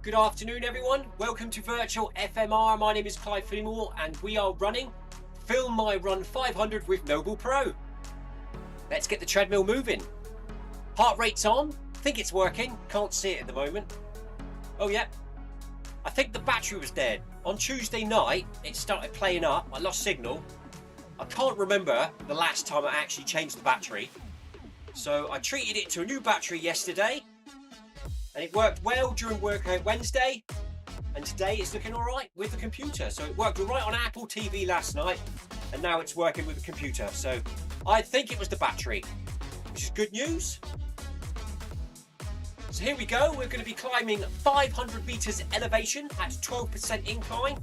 Good afternoon everyone, welcome to Virtual FMR. My name is Clive Finnimore and we are running Film My Run 500 with NoblePro. Let's get the treadmill moving. Heart rate's on, think it's working, can't see it at the moment. Oh yeah, I think the battery was dead. On Tuesday night it started playing up, I lost signal. I can't remember the last time I actually changed the battery. So I treated it to a new battery yesterday. And it worked well during workout Wednesday, and today it's looking all right with the computer. So it worked all right on Apple TV last night, and now it's working with the computer. So I think it was the battery, which is good news. So here we go. We're going to be climbing 500 meters elevation at 12% incline.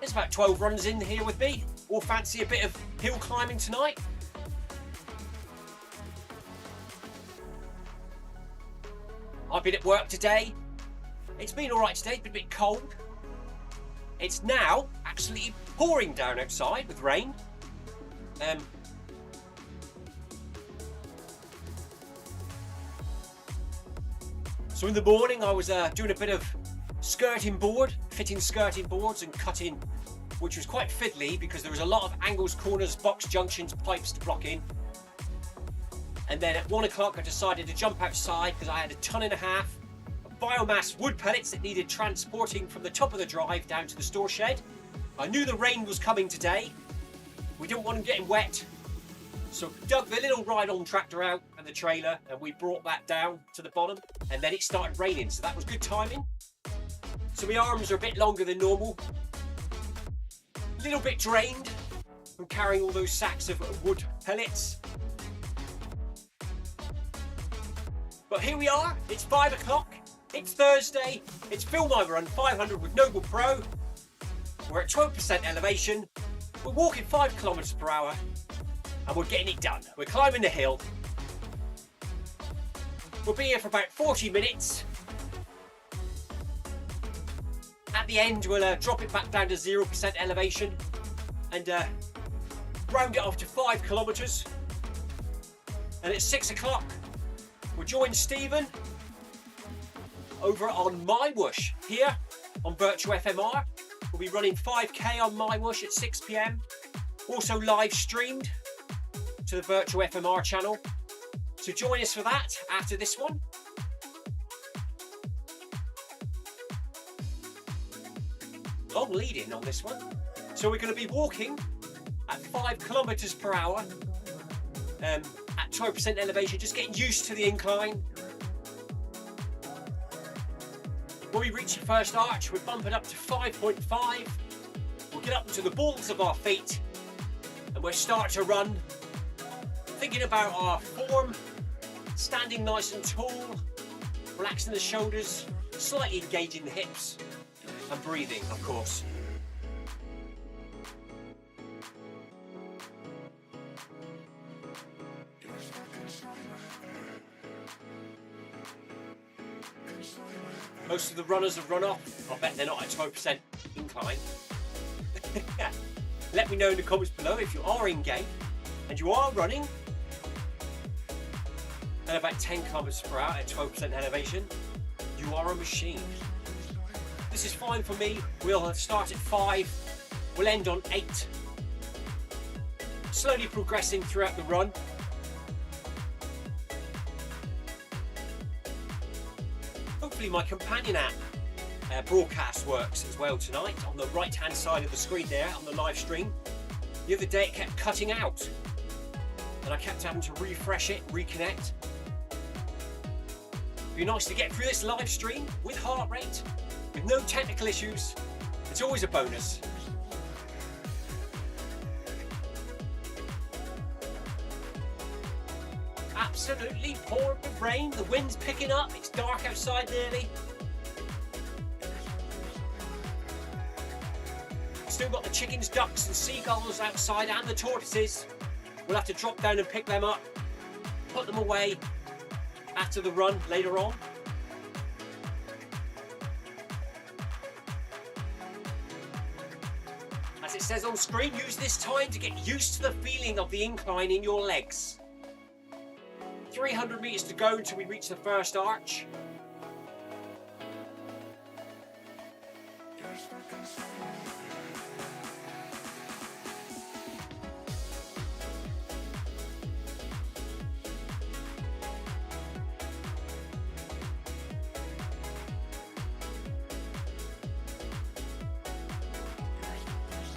There's about 12 runners in here with me. All fancy a bit of hill climbing tonight. I've been at work today. It's been alright today, it's been a bit cold. It's now absolutely pouring down outside with rain. So in the morning I was doing a bit of skirting board, fitting skirting boards and cutting, which was quite fiddly because there was a lot of angles, corners, box junctions, pipes to block in. And then at 1 o'clock I decided to jump outside because I had 1.5 tons of biomass wood pellets that needed transporting from the top of the drive down to the store shed. I knew the rain was coming today. We didn't want them getting wet. So dug the little ride-on tractor out and the trailer and we brought that down to the bottom, and then it started raining, so that was good timing. So my arms are a bit longer than normal. A little bit drained from carrying all those sacks of wood pellets. But here we are, it's 5 o'clock, it's Thursday, it's Film My Run 500 with NoblePro. We're at 12% elevation, we're walking 5 kilometers per hour, and we're getting it done. We're climbing the hill. We'll be here for about 40 minutes. At the end, we'll drop it back down to 0% elevation and round it off to 5 kilometers. And at 6 o'clock, we'll join Stephen over on My Whoosh here on Virtual FMR. We'll be running 5k on My Whoosh at 6 PM. Also live streamed to the Virtual FMR channel. So join us for that after this one. Long lead in on this one. So we're going to be walking at 5 kilometers per hour. At 12% elevation, just getting used to the incline. When we reach the first arch, we're bumping up to 5.5. We'll get up to the balls of our feet and we'll start to run. Thinking about our form, standing nice and tall, relaxing the shoulders, slightly engaging the hips, and breathing, of course. Most of the runners have run off. I bet they're not at 12% incline. Let me know in the comments below if you are engaged and you are running at about 10 kilometers per hour at 12% elevation. You are a machine. This is fine for me. We'll start at 5. We'll end on 8. Slowly progressing throughout the run. Hopefully my companion app broadcast works as well tonight on the right hand side of the screen there on the live stream. The other day it kept cutting out and I kept having to refresh it, reconnect. It'd be nice to get through this live stream with heart rate, with no technical issues. It's always a bonus. Absolutely pouring with rain, the wind's picking up, it's dark outside nearly. Still got the chickens, ducks and seagulls outside and the tortoises. We'll have to drop down and pick them up, put them away after the run later on. As it says on screen, use this time to get used to the feeling of the incline in your legs. 300 metres to go until we reach the first arch.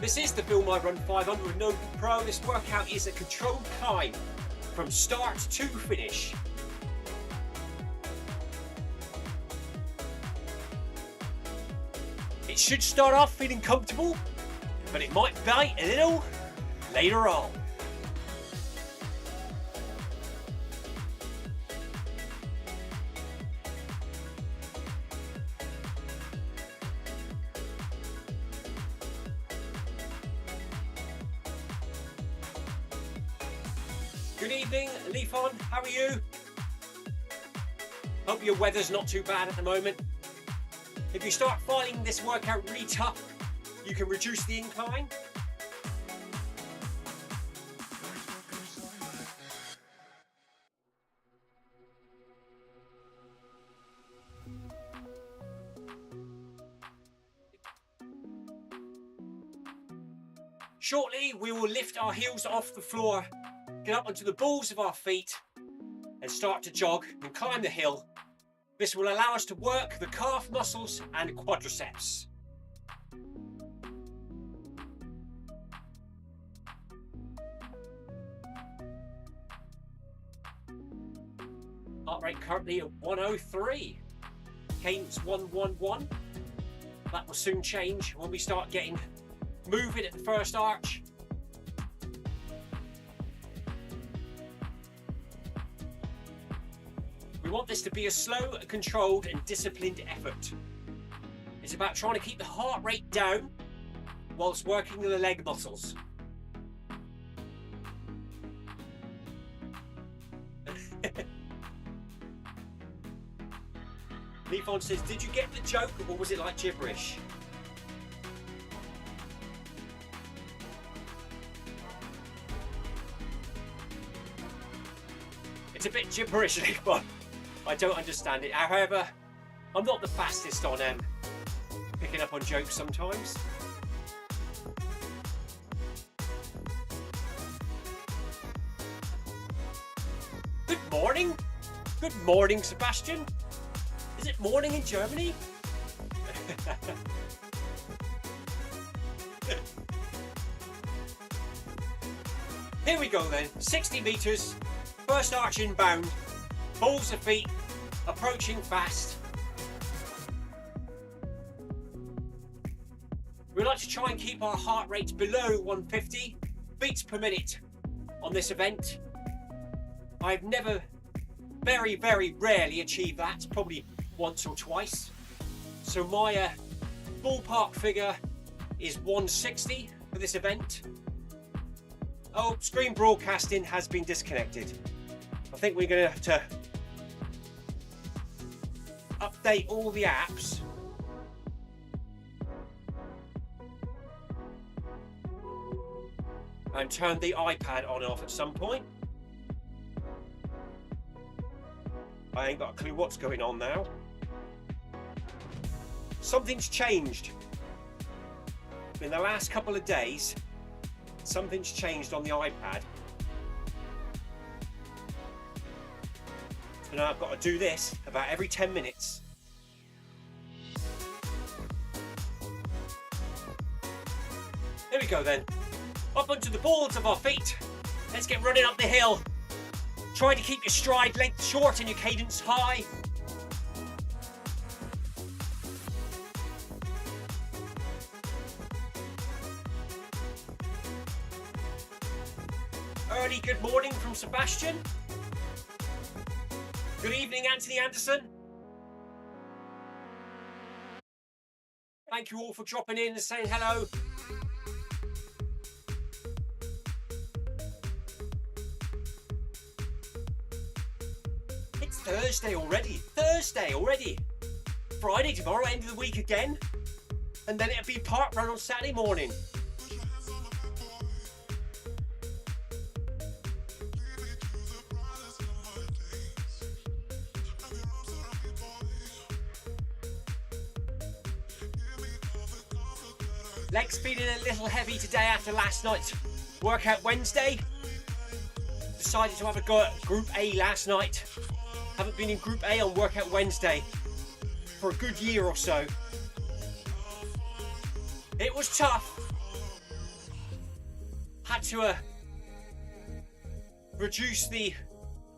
This is the FMR500 with NoblePro. This workout is a controlled climb from start to finish. It should start off feeling comfortable, but it might bite a little later on. Good evening, Leafon, how are you? Hope your weather's not too bad at the moment. If you start finding this workout really tough, you can reduce the incline. Shortly, we will lift our heels off the floor, get up onto the balls of our feet and start to jog and climb the hill. This will allow us to work the calf muscles and quadriceps. Heart rate currently at 103. Cadence 111. That will soon change when we start getting moving at the first arch. We want this to be a slow, controlled and disciplined effort. It's about trying to keep the heart rate down whilst working the leg muscles. Leafon says, did you get the joke or was it like gibberish? It's a bit gibberish, Leafon. I don't understand it. However, I'm not the fastest on picking up on jokes sometimes. Good morning. Good morning, Sebastian. Is it morning in Germany? Here we go then. 60 metres. First arch inbound. Balls of feet, approaching fast. We like to try and keep our heart rate below 150 beats per minute on this event. I've never, very rarely achieved that, probably once or twice. So my ballpark figure is 160 for this event. Oh, screen broadcasting has been disconnected. I think we're going to have to update all the apps. And turn the iPad on and off at some point. I ain't got a clue what's going on now. Something's changed. In the last couple of days, something's changed on the iPad. And I've got to do this about every 10 minutes. Here we go then. Up onto the balls of our feet. Let's get running up the hill. Try to keep your stride length short and your cadence high. Early good morning from Sebastian. Good evening, Anthony Anderson. Thank you all for dropping in and saying hello. It's Thursday already. Friday tomorrow, end of the week again. And then it'll be park run on Saturday morning. Legs feeling a little heavy today after last night's workout Wednesday. Decided to have a go at Group A last night. Haven't been in Group A on workout Wednesday for a good year or so. It was tough. Had to reduce the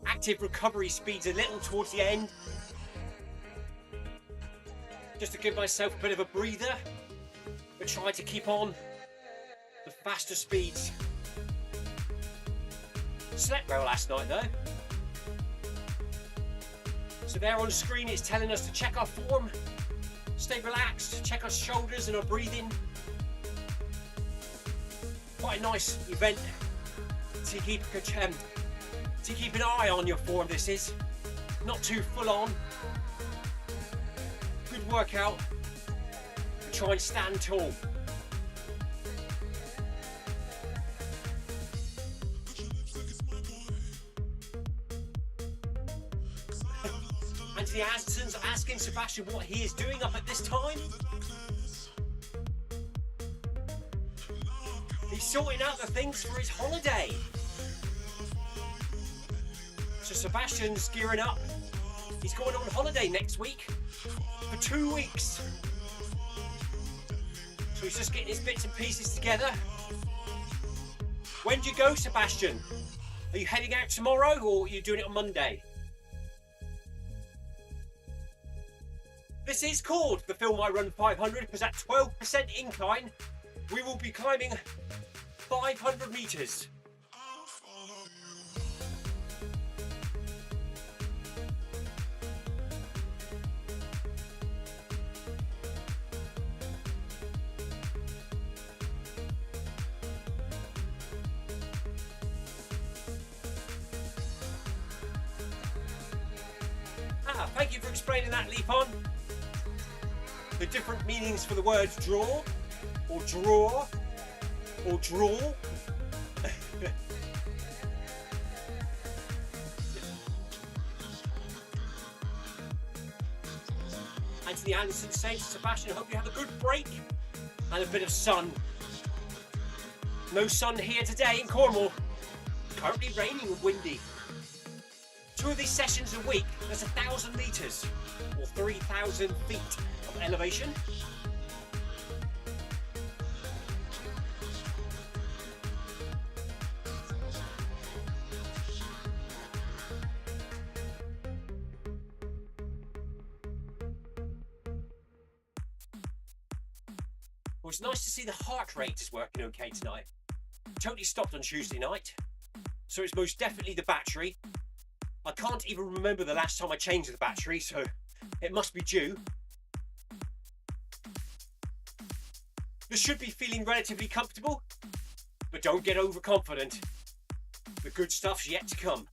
active recovery speeds a little towards the end, just to give myself a bit of a breather, but try to keep on the faster speeds. Slept well last night though. So there on screen it's telling us to check our form, stay relaxed, check our shoulders and our breathing. Quite a nice event to keep an eye on your form, this is. Not too full on. Good workout. And try and stand tall. Anthony Anderson's asking Sebastian what he is doing up at this time. He's sorting out the things for his holiday. So Sebastian's gearing up. He's going on holiday next week for 2 weeks. So he's just getting his bits and pieces together. When do you go, Sebastian? Are you heading out tomorrow or are you doing it on Monday? This is called the Film I Run 500 because at 12% incline we will be climbing 500 metres. Thank you for explaining that, Leapon. The different meanings for the words draw, or draw, or draw. Anthony Anderson saying to Sebastian, I hope you have a good break and a bit of sun. No sun here today in Cornwall. Currently raining and windy. 2 of these sessions a week, that's 1,000 metres or 3,000 feet of elevation. Well, it's nice to see the heart rate is working okay tonight. Totally stopped on Tuesday night, so it's most definitely the battery. I can't even remember the last time I changed the battery, so it must be due. This should be feeling relatively comfortable, but don't get overconfident. The good stuff's yet to come.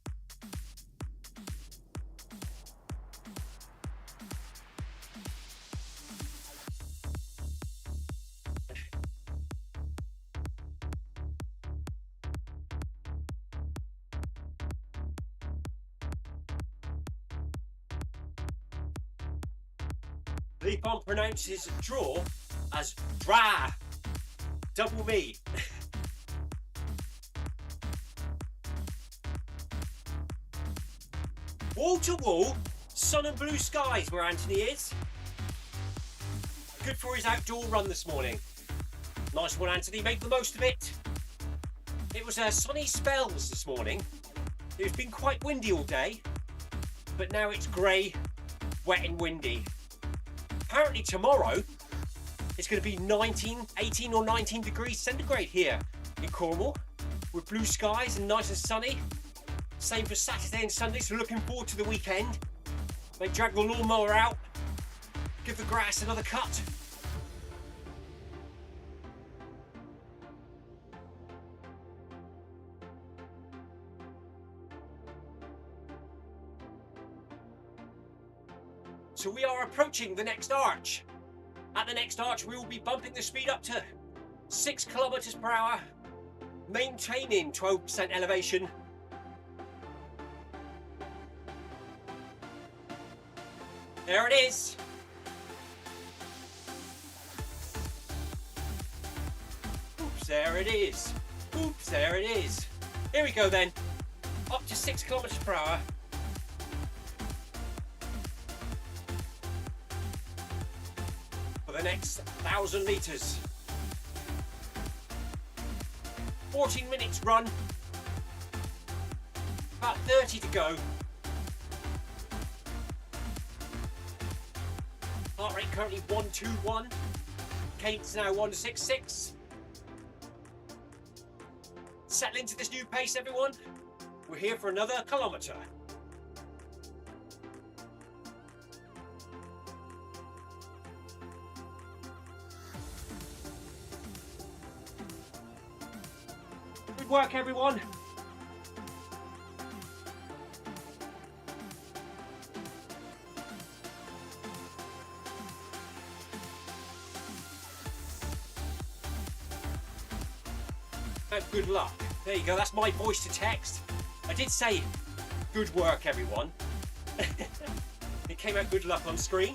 Leapon pronounces draw as dra. Double me. Wall to wall, sun and blue skies where Anthony is. Good for his outdoor run this morning. Nice one, Anthony, make the most of it. It was sunny spells this morning. It's been quite windy all day, but now it's grey, wet and windy. Apparently tomorrow it's going to be 18 or 19 degrees centigrade here in Cornwall with blue skies and nice and sunny. Same for Saturday and Sunday, so looking forward to the weekend. They drag the lawnmower out, give the grass another cut. So we are approaching the next arch. At the next arch, we will be bumping the speed up to 6 kilometers per hour, maintaining 12% elevation. There it is. Oops, there it is. Oops, there it is. Here we go then. Up to 6 kilometers per hour. For the next 1,000 meters. 14 minutes run. About 30 to go. Heart rate currently 121. Cadence now 166. Settle into this new pace, everyone. We're here for another kilometre. Good work, everyone. Good luck. There you go, that's my voice to text. I did say good work, everyone. It came out good luck on screen.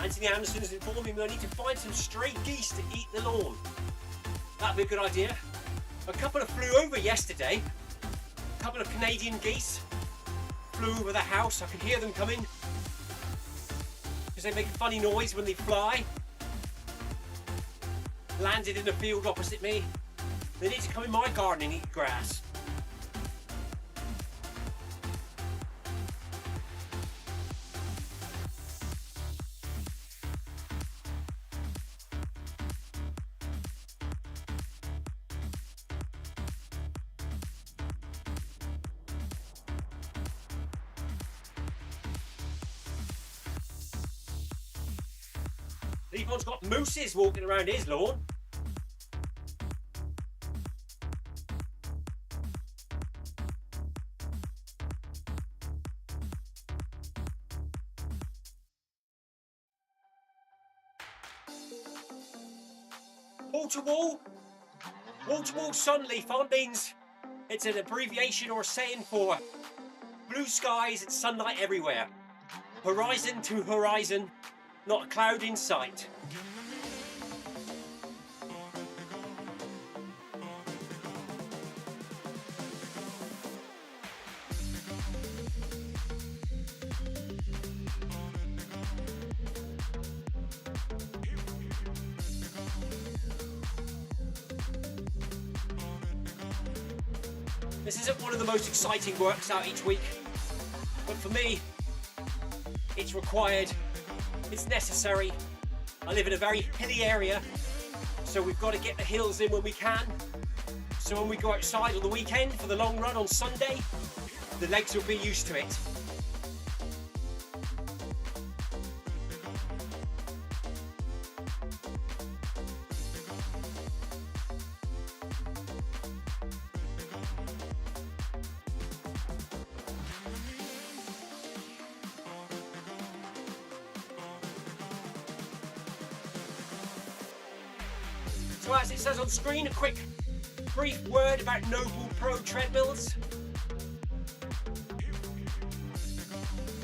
Anthony Anderson is informing me I need to find some stray geese to eat the lawn. That'd be a good idea. A couple flew over yesterday. A couple of Canadian geese flew over the house. I could hear them coming because they make a funny noise when they fly. Landed in a field opposite me. They need to come in my garden and eat grass. Leapon's got mooses walking around his lawn. Wall-to-wall. Wall-to-wall sunleaf means it's an abbreviation or a saying for blue skies and sunlight everywhere. Horizon to horizon, not a cloud in sight. This isn't one of the most exciting works out each week, but for me, it's required, it's necessary. I live in a very hilly area, so we've got to get the hills in when we can. So when we go outside on the weekend for the long run on Sunday, the legs will be used to it. So as it says on screen, a quick brief word about NoblePro treadmills.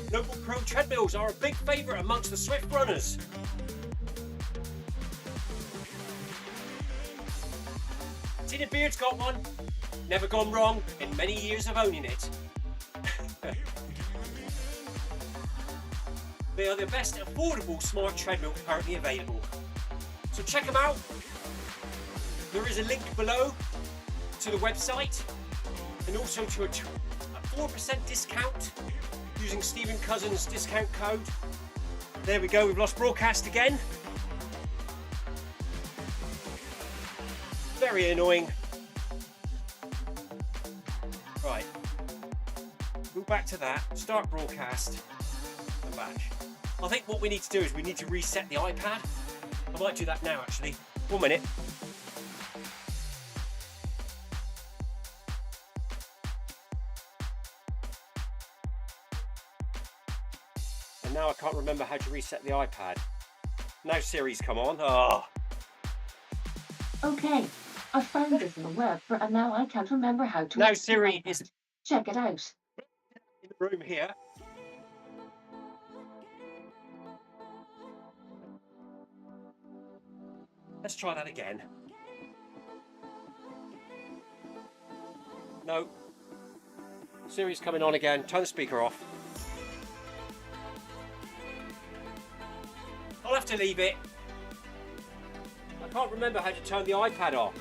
NoblePro treadmills are a big favourite amongst the Zwift runners. Tina Beard's got one, never gone wrong in many years of owning it. They are the best affordable smart treadmill currently available. So check them out. There is a link below to the website and also to a 4% discount using Stephen Cousins' discount code. There we go, we've lost broadcast again. Very annoying. Right, go back to that, start broadcast, and back. I think what we need to do is we need to reset the iPad. I might do that now actually. 1 minute. And now I can't remember how to reset the iPad. Now Siri's come on. Oh. Okay, I found this on the web, and now I can't remember how to. Now Siri is check it out. In the room here. Let's try that again. No. Siri's coming on again. Turn the speaker off. I'll have to leave it. I can't remember how to turn the iPad off.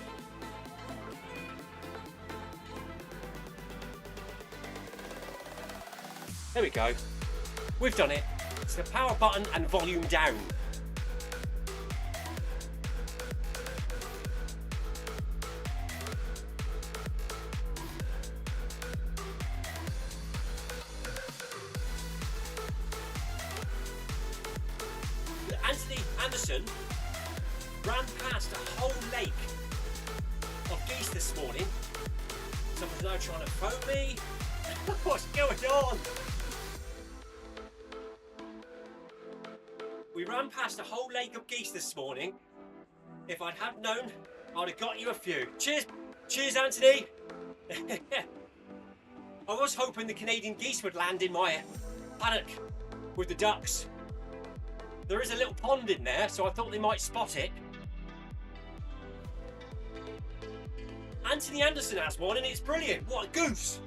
There we go. We've done it. It's the power button and volume down. Anthony Anderson ran past a whole lake of geese this morning. Someone's now trying to phone me. What's going on? We ran past a whole lake of geese this morning. If I'd have known, I'd have got you a few. Cheers, cheers, Anthony. I was hoping the Canadian geese would land in my paddock with the ducks. There is a little pond in there, so I thought they might spot it. Anthony Anderson has one, and it's brilliant. What a goose!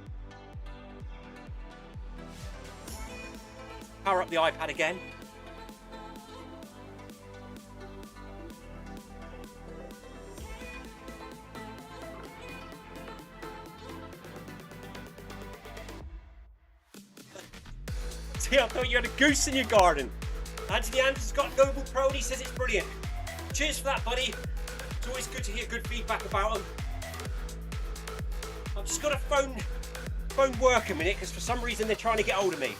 Power up the iPad again. See, I thought you had a goose in your garden. Anthony Anderson's got NoblePro and he says it's brilliant. Cheers for that, buddy. It's always good to hear good feedback about them. I've just got a phone work a minute because for some reason they're trying to get hold of me.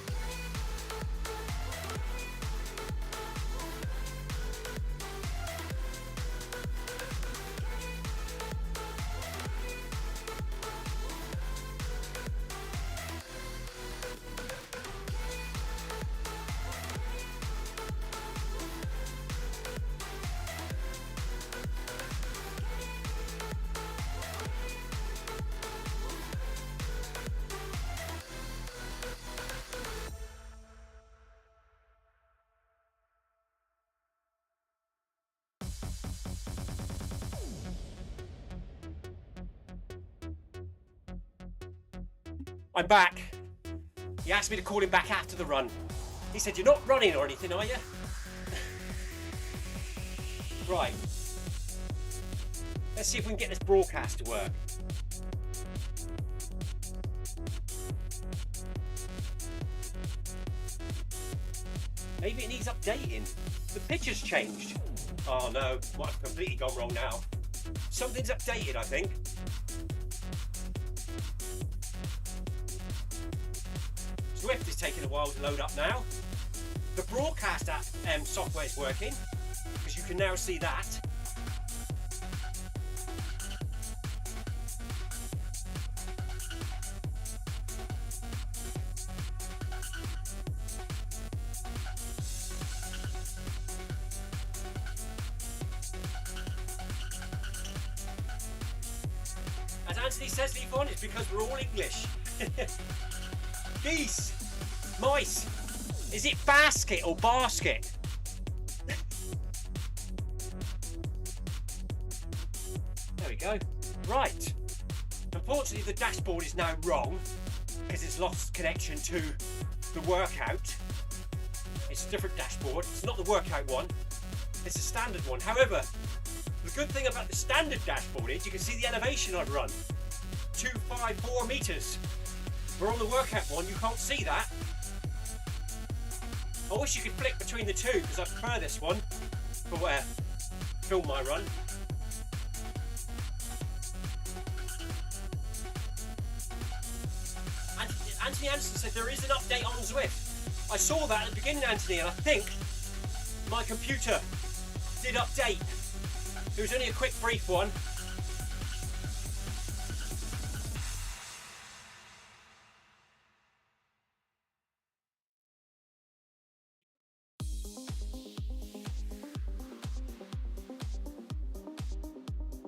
I'm back. He asked me to call him back after the run. He said, "You're not running or anything, are you?" Right. Let's see if we can get this broadcast to work. Maybe it needs updating. The picture's changed. Oh no, what, I've completely gone wrong now. Something's updated, I think. Zwift is taking a while to load up now. The broadcast app software is working, because you can now see that. As Anthony says, Leafon, it's because we're all English. Geese, mice, is it basket or basket? There we go. Right. Unfortunately, the dashboard is now wrong because it's lost connection to the workout. It's a different dashboard. It's not the workout one. It's a standard one. However, the good thing about the standard dashboard is you can see the elevation I've run. 254 meters. We're on the workout one, you can't see that. I wish you could flick between the two because I prefer this one for where film my run. Anthony Anderson said there is an update on Zwift. I saw that at the beginning, Anthony, and I think my computer did update. It was only a quick brief one.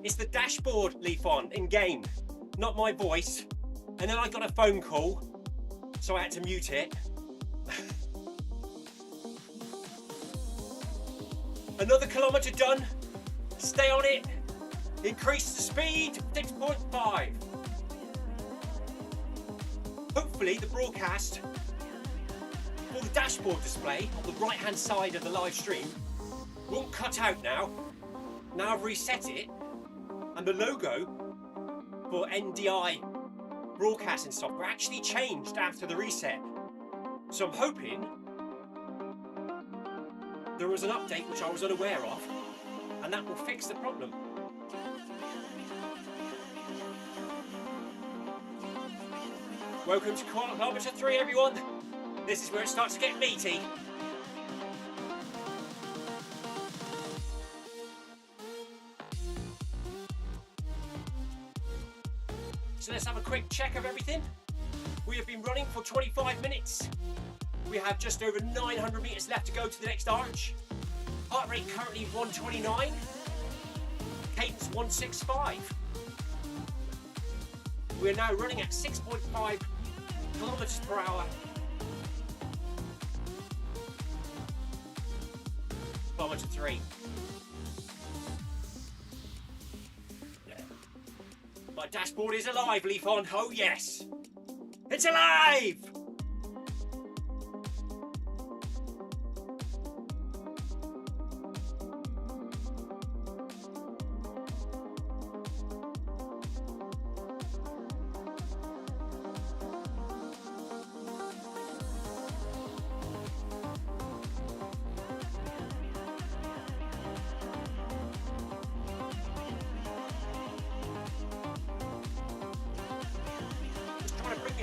It's the dashboard, Leafon, in game, not my voice. And then I got a phone call, so I had to mute it. Another kilometre done. Stay on it. Increase the speed to 6.5. Hopefully the broadcast for the dashboard display on the right hand side of the live stream won't cut out now. Now I've reset it, and the logo for NDI broadcasting software actually changed after the reset. So I'm hoping there was an update which I was unaware of, and that will fix the problem. Welcome to kilometre 3, everyone. This is where it starts to get meaty. So let's have a quick check of everything. We have been running for 25 minutes. We have just over 900 metres left to go to the next arch. Heart rate currently 129. Cadence 165. We're now running at 6.5 kilometres per hour. Kilometre 3. My dashboard is alive, Leafon. Oh yes, it's alive!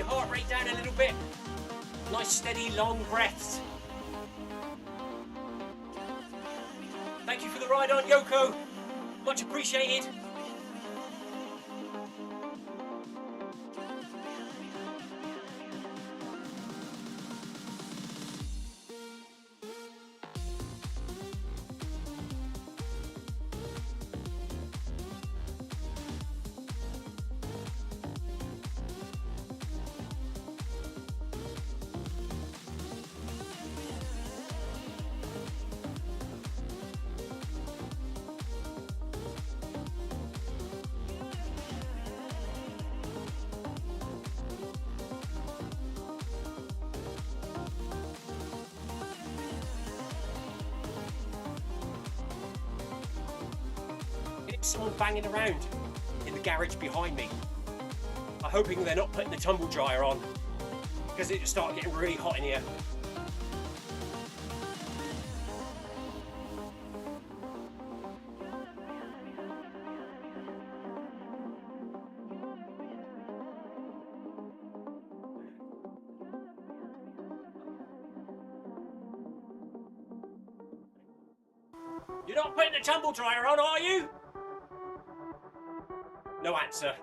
Heart rate down a little bit. Nice steady long breaths. Thank you for the ride on, Yoko. Much appreciated. Someone banging around in the garage behind me. I'm hoping they're not putting the tumble dryer on, because it'll start getting really hot in here. You're not putting the tumble dryer on, are you? No answer.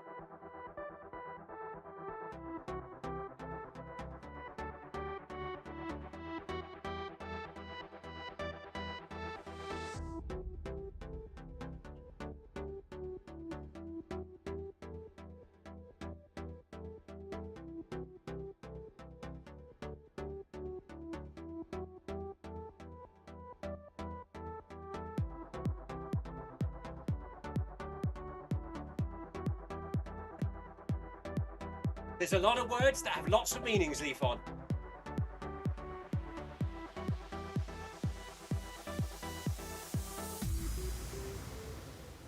There's a lot of words that have lots of meanings, Leafon.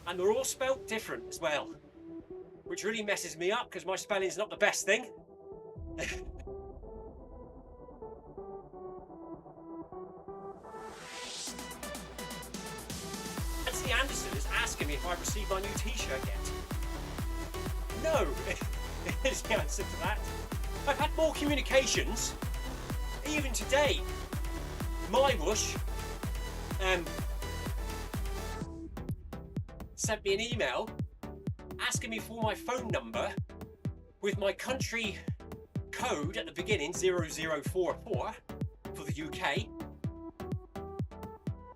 And they're all spelt different as well, which really messes me up because my spelling's not the best thing. Anthony Anderson is asking me if I've received my new t-shirt yet. No. Is the answer to that. I've had more communications. Even today, my whoosh sent me an email asking me for my phone number with my country code at the beginning, 0044 for the UK,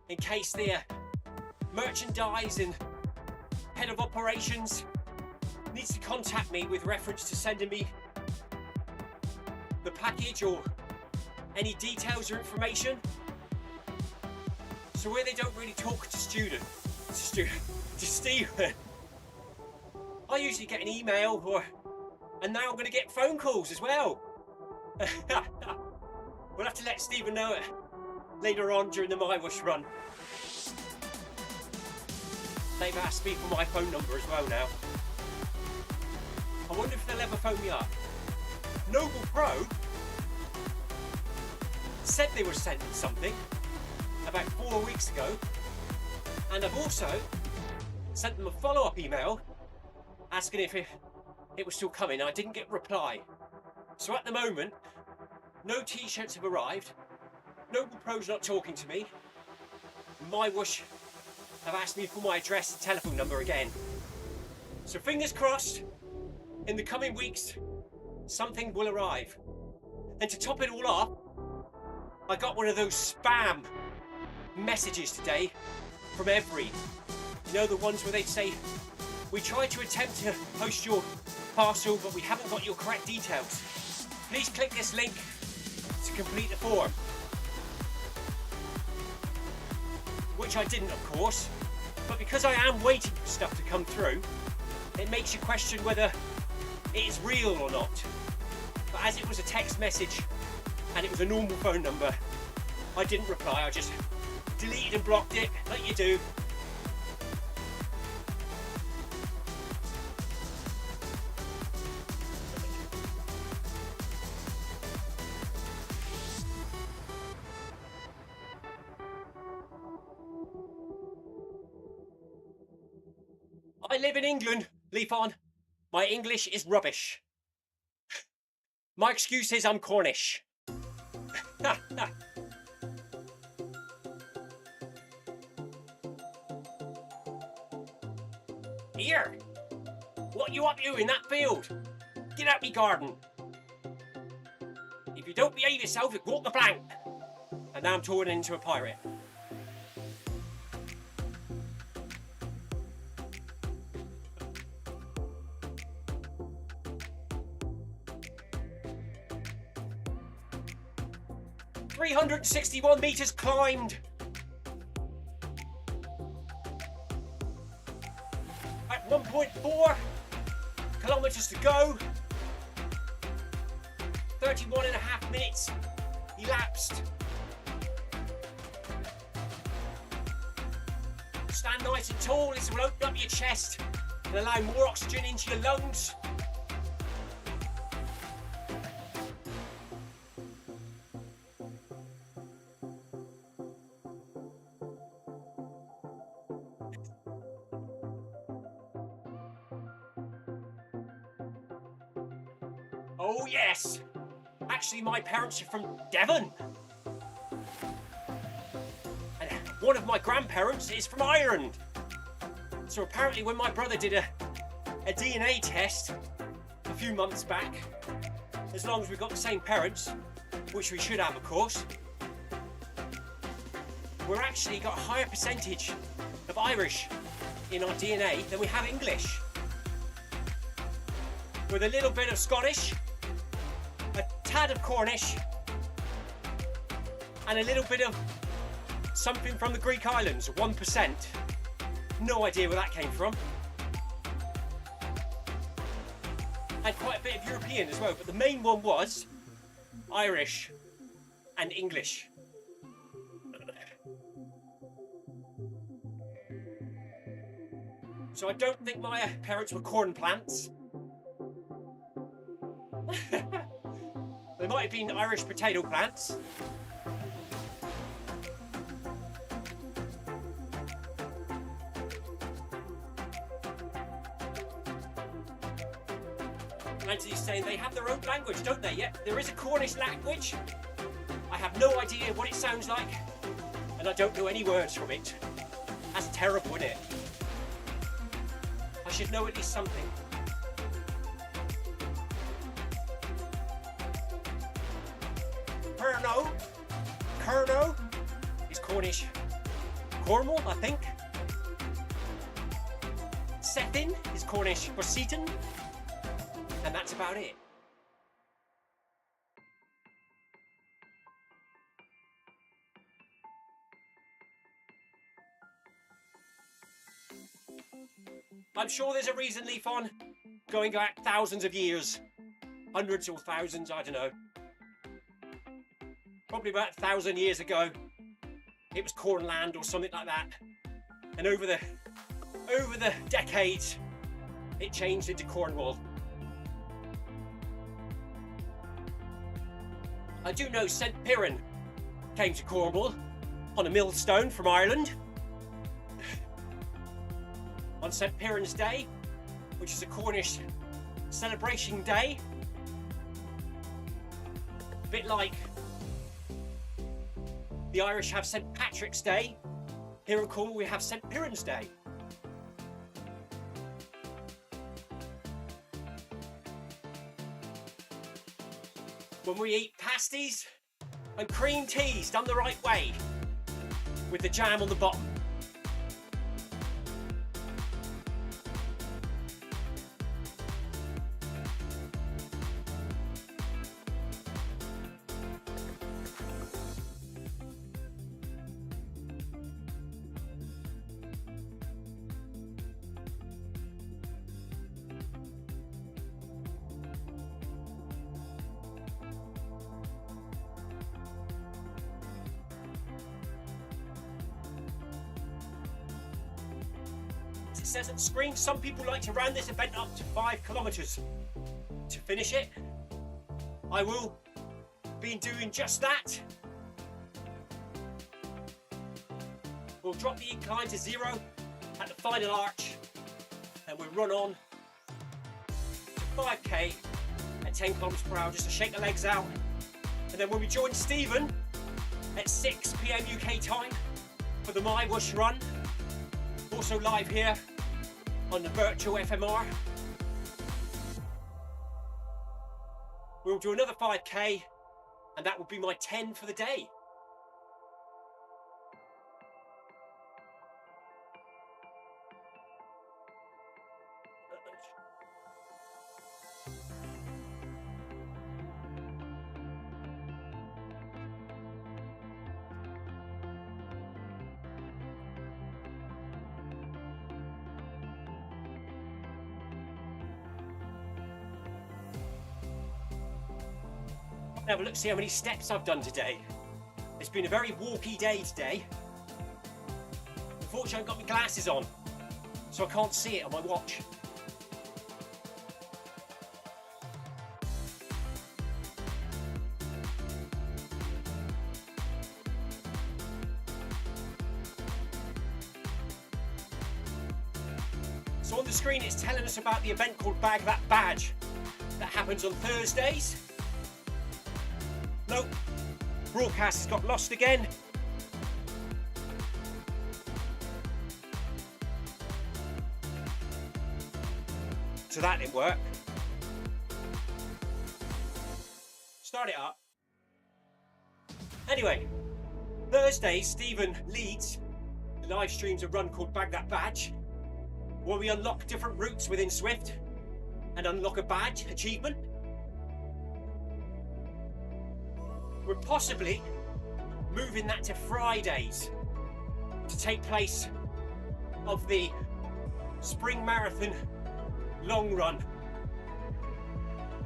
in case their merchandise and head of operations needs to contact me with reference to sending me the package or any details or information. So where they don't really talk to student, to Stephen. I usually get an email and now I'm going to get phone calls as well. We'll have to let Stephen know it later on during the MyWush run. They've asked me for my phone number as well now. I wonder if they'll ever phone me up. NoblePro said they were sending something about 4 weeks ago, and I've also sent them a follow-up email asking if it was still coming. I didn't get a reply. So at the moment, no t-shirts have arrived. NoblePro's not talking to me. MyWush have asked me for my address and telephone number again. So fingers crossed, in the coming weeks, something will arrive. And to top it all off, I got one of those spam messages today from Every. You know, the ones where they say, we tried to attempt to post your parcel, but we haven't got your correct details. Please click this link to complete the form. Which I didn't, of course, but because I am waiting for stuff to come through, it makes you question whether it is real or not. But as it was a text message and it was a normal phone number, I didn't reply. I just deleted and blocked it, like you do. I live in England, Leaf on. My English is rubbish. My excuse is I'm Cornish. Here, what you up you in that field? Get out me garden. If you don't behave yourself, you'll go up the plank. And now I'm torn into a pirate. ...361 metres climbed. At 1.4 kilometres to go. 31.5 minutes elapsed. Stand nice and tall. This will open up your chest and allow more oxygen into your lungs. Oh yes, actually my parents are from Devon. And one of my grandparents is from Ireland. So apparently when my brother did a DNA test a few months back, as long as we've got the same parents, which we should have of course, we're actually got a higher percentage of Irish in our DNA than we have English. With a little bit of Scottish, a tad of Cornish, and a little bit of something from the Greek islands, 1%. No idea where that came from. And quite a bit of European as well, but the main one was Irish and English. So I don't think my parents were corn plants. They might have been Irish potato plants. Anthony's saying they have their own language, don't they? Yep, there is a Cornish language. I have no idea what it sounds like, and I don't know any words from it. That's terrible, isn't it? I should know at least something. Kerno is Cornish. Cornwall, I think. Sethin is Cornish for Seaton. And that's about it. I'm sure there's a reason, Leafon, going back thousands of years. Hundreds or thousands, I don't know. Probably about 1,000 years ago, it was corn land or something like that. And over the decades, it changed into Cornwall. I do know St Piran came to Cornwall on a millstone from Ireland on St Piran's Day, which is a Cornish celebration day. A bit like the Irish have St Patrick's Day, here in Cornwall we have St Piran's Day. When we eat pasties and cream teas done the right way, with the jam on the bottom. It says on the screen, some people like to round this event up to 5 kilometers. To finish it, I will be doing just that. We'll drop the incline to 0 at the final arch, and we'll run on to 5k at 10 kilometers per hour just to shake the legs out. And then when we join Stephen at 6 p.m. UK time for the My Wush run, also live here on the virtual FMR. We'll do another 5k, and that will be my 10 for the day. Have a look, see how many steps I've done today. It's been a very walky day today. Unfortunately, I've got my glasses on, so I can't see it on my watch. So on the screen, it's telling us about the event called Bag That Badge that happens on Thursdays. Nope, broadcast has got lost again. So that didn't work. Start it up. Anyway, Thursdays, Stephen leads the live streams a run called Bag That Badge, where we unlock different routes within Zwift and unlock a badge achievement. We're possibly moving that to Fridays to take place of the Spring Marathon long run.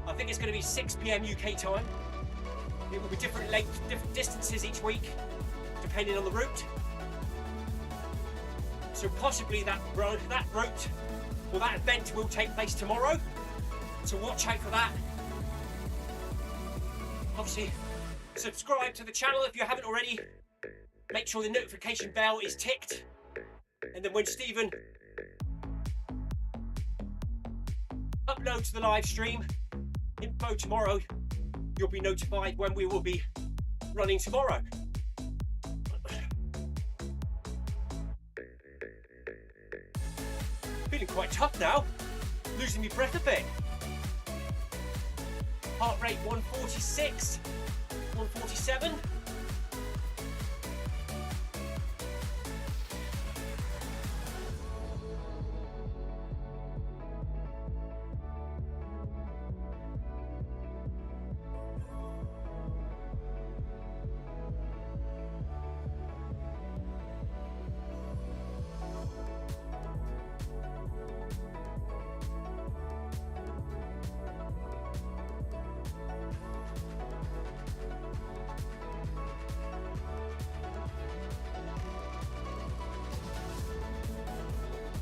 I think it's going to be 6 p.m. UK time. It will be different lengths, different distances each week, depending on the route. So possibly that route or that event will take place tomorrow. So watch out for that. Obviously, subscribe to the channel if you haven't already. Make sure the notification bell is ticked. And then when Stephen uploads the live stream info tomorrow, you'll be notified when we will be running tomorrow. Feeling quite tough now. Losing my breath a bit. Heart rate 146. 147.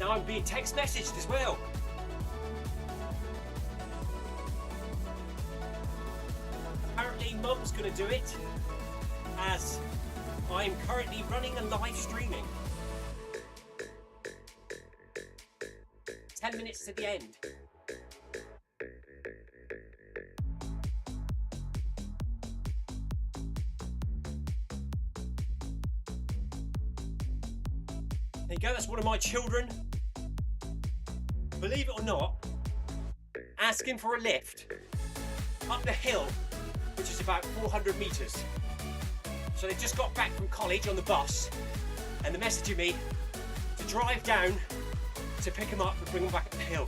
Now I'm being text messaged as well. Apparently Mum's going to do it, as I'm currently running and live streaming. 10 minutes to the end. There you go, that's one of my children. Believe it or not, asking for a lift up the hill, which is about 400 metres. So they've just got back from college on the bus, and they're messaging me to drive down to pick them up and bring them back up the hill.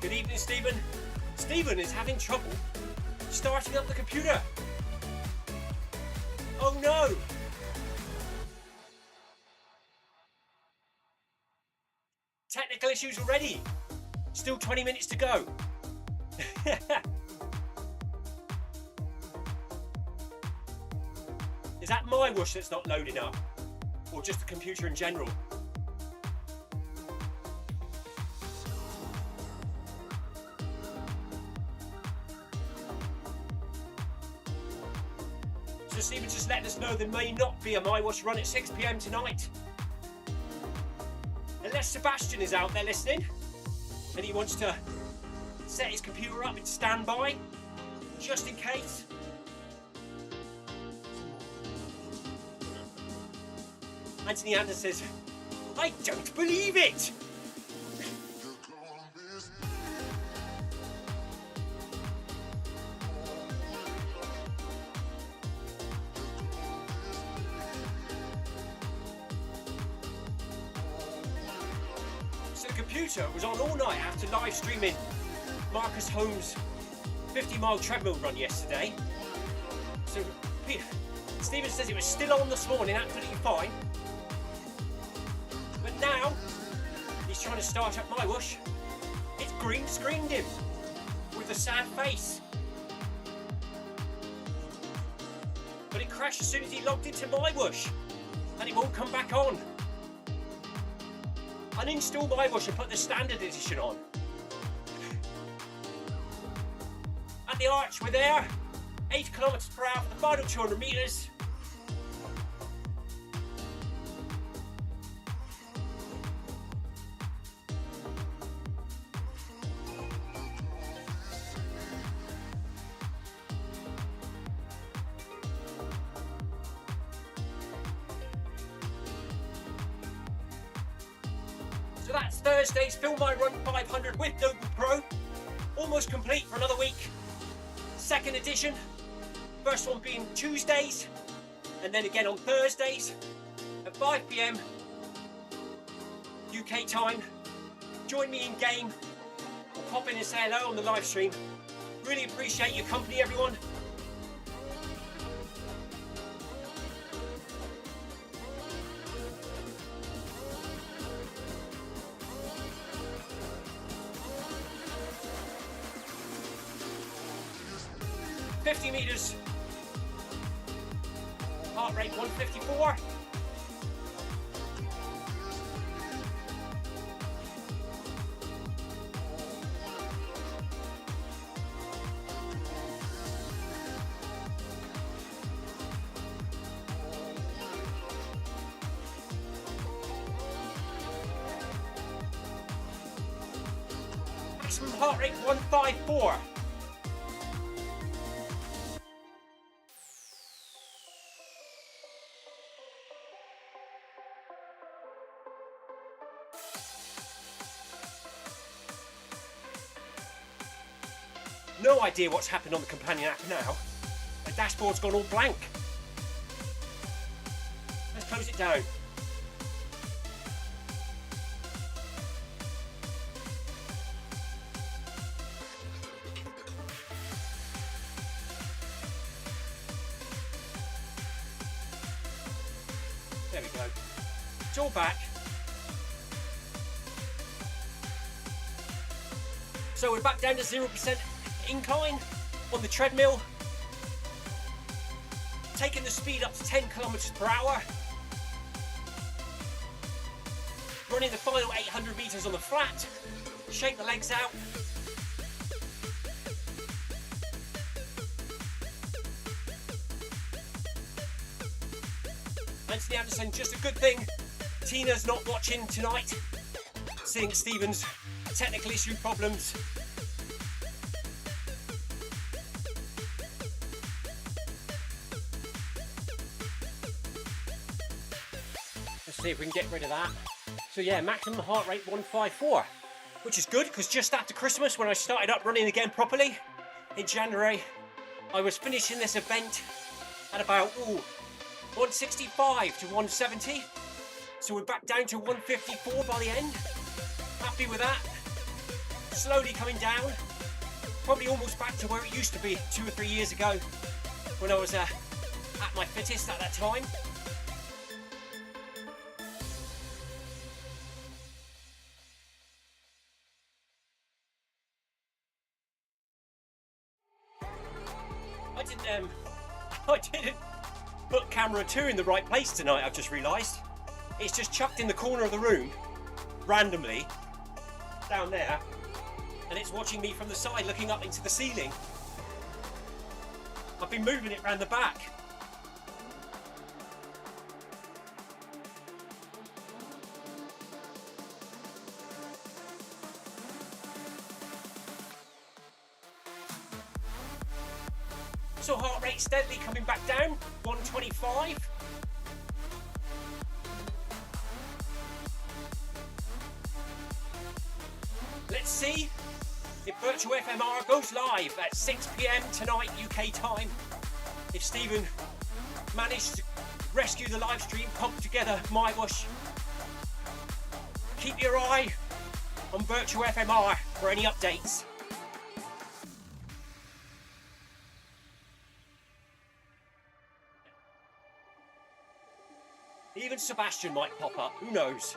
Good evening, Stephen. Stephen is having trouble starting up the computer. Oh no! Technical issues already. Still 20 minutes to go. Is that my whoosh that's not loading up? Or just the computer in general? So Stephen's just letting us know there may not be a My Wash run at 6 PM tonight. Unless Sebastian is out there listening and he wants to set his computer up in standby, just in case. Anthony Anderson says, I don't believe it! So the computer was on all night after live streaming Marcus Holmes' 50-mile treadmill run yesterday. So Stephen says it was still on this morning, absolutely fine. But now he's trying to start up My Wash. It's green screened him with a sad face. But it crashed as soon as he logged into My Wash and it won't come back on. Uninstall My Wash and put the standard edition on. At the arch, we're there. 8 kilometers per hour for the final 200 meters. So that's Thursday's Film My Run 500 with NoblePro. Almost complete for another week. Second edition. First one being Tuesdays, and then again on Thursdays at 5 PM UK time. Join me in game or pop in and say hello on the live stream. Really appreciate your company, everyone. $50 meters. Heart rate 154. Maximum heart rate 154. No idea what's happened on the companion app now. The dashboard's gone all blank. Let's close it down. There we go. It's all back. So we're back down to 0% incline on the treadmill. taking the speed up to 10 kilometers per hour. Running the final 800 meters on the flat. Shake the legs out. Anthony Anderson, just a good thing Tina's not watching tonight, seeing Stephen's technical issue problems. Let's see if we can get rid of that. So yeah, maximum heart rate 154, which is good because just after Christmas, when I started up running again properly in January, I was finishing this event at about 165 to 170. So we're back down to 154 by the end. Happy with that. Slowly coming down. Probably almost back to where it used to be 2 or 3 years ago when I was at my fittest at that time. I didn't put camera 2 in the right place tonight, I've just realised. It's just chucked in the corner of the room, randomly, down there, and it's watching me from the side looking up into the ceiling. I've been moving it round the back. So heart rate steadily coming back down, 125. Let's see if Virtual FMR goes live at 6 PM tonight UK time. If Stephen managed to rescue the live stream, pump together my wash. Keep your eye on Virtual FMR for any updates. Even Sebastian might pop up, who knows?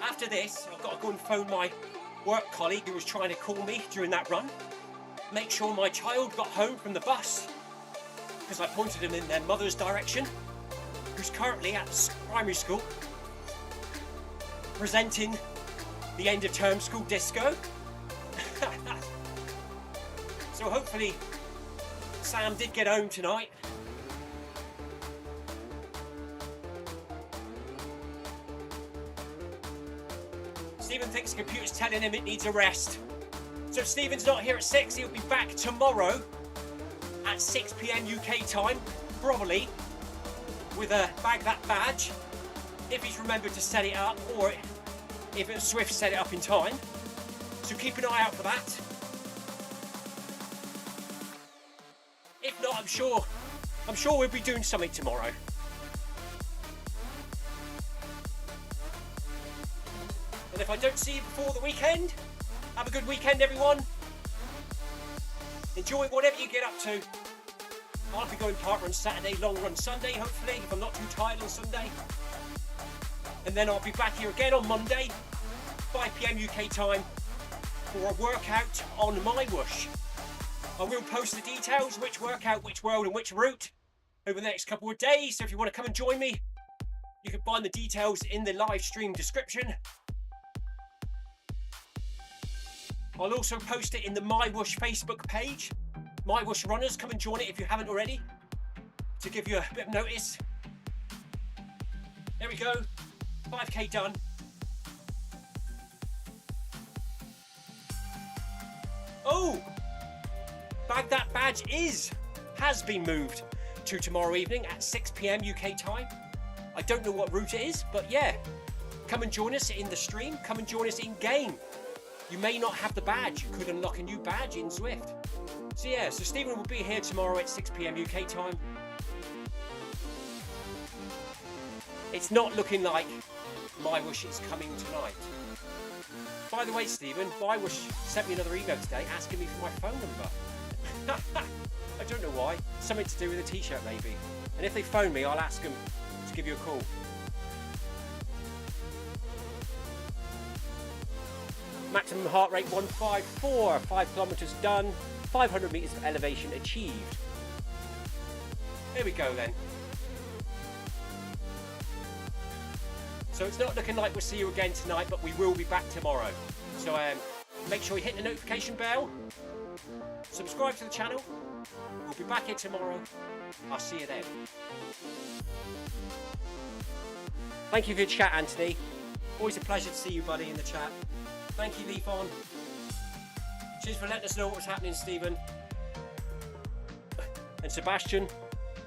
After this, I've got to go and phone my work colleague who was trying to call me during that run. Make sure my child got home from the bus, because I pointed him in their mother's direction, who's currently at primary school, presenting the end of term school disco. So hopefully Sam did get home tonight. Stephen thinks the computer's telling him it needs a rest. So if Stephen's not here at 6, he'll be back tomorrow at 6 PM UK time, probably with a Bag That Badge, if he's remembered to set it up, or if Zwift set it up in time. So keep an eye out for that. If not, I'm sure we'll be doing something tomorrow. And if I don't see you before the weekend, have a good weekend, everyone. Enjoy whatever you get up to. I'll be going park run Saturday, long run Sunday, hopefully, if I'm not too tired on Sunday. And then I'll be back here again on Monday, 5 PM UK time, for a workout on my whoosh. I will post the details, which workout, which world and which route, over the next couple of days. So if you want to come and join me, you can find the details in the live stream description. I'll also post it in the My Whoosh Facebook page. My Whoosh Runners, come and join it if you haven't already, to give you a bit of notice. There we go, 5K done. Oh! Bag That Badge has been moved to tomorrow evening at 6 PM UK time. I don't know what route it is, but yeah, come and join us in the stream, come and join us in game. You may not have the badge, you could unlock a new badge in Zwift. So yeah, so Stephen will be here tomorrow at 6 PM UK time. It's not looking like My Whoosh is coming tonight. By the way, Stephen, My Whoosh sent me another email today asking me for my phone number. I don't know why. Something to do with a t-shirt maybe. And if they phone me, I'll ask them to give you a call. Maximum heart rate 154, 5 kilometers done. 500 metres of elevation achieved. There we go then. So it's not looking like we'll see you again tonight, but we will be back tomorrow. So make sure you hit the notification bell, subscribe to the channel. We'll be back here tomorrow. I'll see you then. Thank you for your chat, Anthony. Always a pleasure to see you, buddy, in the chat. Thank you, Leafon. Cheers for letting us know what's happening, Stephen. And Sebastian,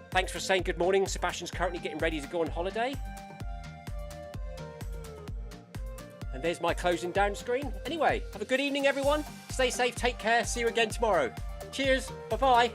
thanks for saying good morning. Sebastian's currently getting ready to go on holiday. And there's my closing down screen. Anyway, have a good evening, everyone. Stay safe, take care. See you again tomorrow. Cheers. Bye-bye.